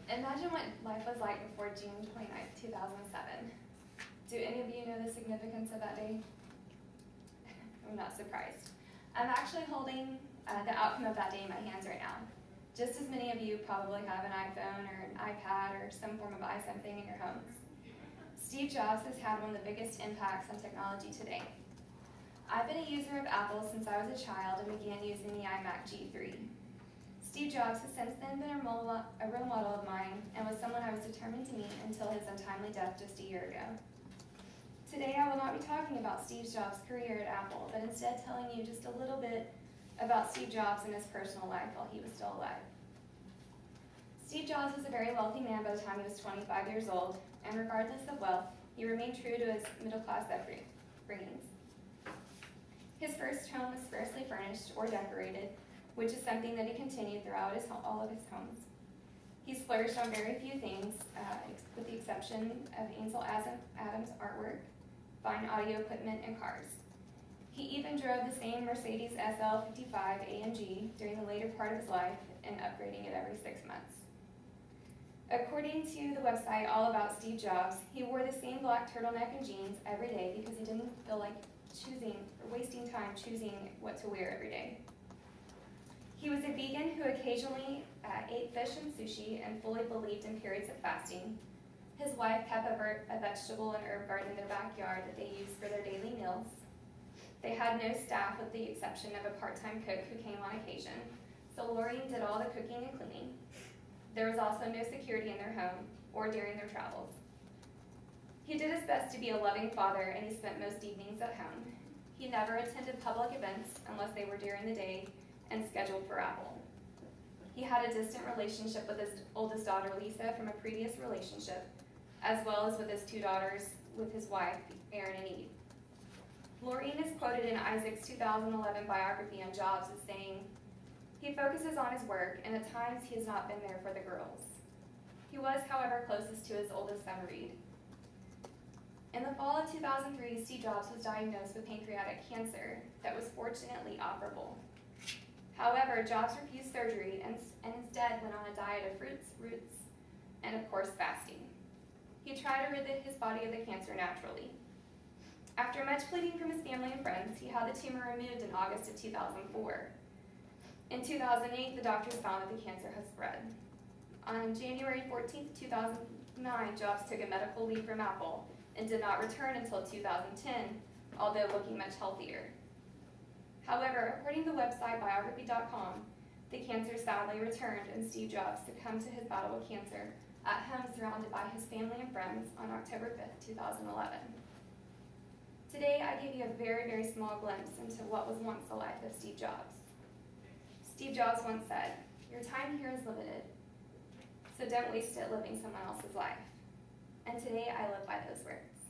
Imagine what life was like before June 29th, 2007. Do any of you know the significance of that day? I'm not surprised. I'm actually holding the outcome of that day in my hands right now. Just as many of you probably have an iPhone or an iPad or some form of something in your homes. Steve Jobs has had one of the biggest impacts on technology today. I've been a user of Apple since I was a child and began using the iMac G3. Steve Jobs has since then been a role model of mine and was someone I was determined to meet until his untimely death just a year ago. Today I will not be talking about Steve Jobs' career at Apple, but instead telling you just a little bit about Steve Jobs and his personal life while he was still alive. Steve Jobs was a very wealthy man by the time he was 25 years old, and regardless of wealth, he remained true to his middle-class upbringings. His first home was sparsely furnished or decorated, which is something that he continued throughout all of his homes. He splurged on very few things, with the exception of Ansel Adams artwork, fine audio equipment, and cars. He even drove the same Mercedes SL 55 AMG during the later part of his life and upgrading it every 6 months. According to the website All About Steve Jobs, he wore the same black turtleneck and jeans every day because he didn't feel like wasting time choosing what to wear every day. He was a vegan who occasionally ate fish and sushi and fully believed in periods of fasting. His wife kept a vegetable and herb garden in their backyard that they used for their daily meals. They had no staff with the exception of a part-time cook who came on occasion, so Lorraine did all the cooking and cleaning. There was also no security in their home or during their travels. He did his best to be a loving father, and he spent most evenings at home. He never attended public events unless they were during the day and scheduled for Apple. He had a distant relationship with his oldest daughter, Lisa, from a previous relationship, as well as with his 2 daughters with his wife, Erin and Eve. Lorraine is quoted in Isaac's 2011 biography on Jobs as saying, "He focuses on his work, and at times he has not been there for the girls." He was, however, closest to his oldest son, Reed. In the fall of 2003, Steve Jobs was diagnosed with pancreatic cancer that was fortunately operable. However, Jobs refused surgery and instead went on a diet of fruits, roots, and of course fasting. He tried to rid his body of the cancer naturally. After much pleading from his family and friends, he had the tumor removed in August of 2004. In 2008, the doctors found that the cancer had spread. On January 14, 2009, Jobs took a medical leave from Apple and did not return until 2010, although looking much healthier. However, according to the website biography.com, the cancer sadly returned and Steve Jobs succumbed to his battle with cancer at home surrounded by his family and friends on October 5, 2011. Today, I give you a very, very small glimpse into what was once the life of Steve Jobs. Steve Jobs once said, "Your time here is limited, so don't waste it living someone else's life." And today, I live by those words.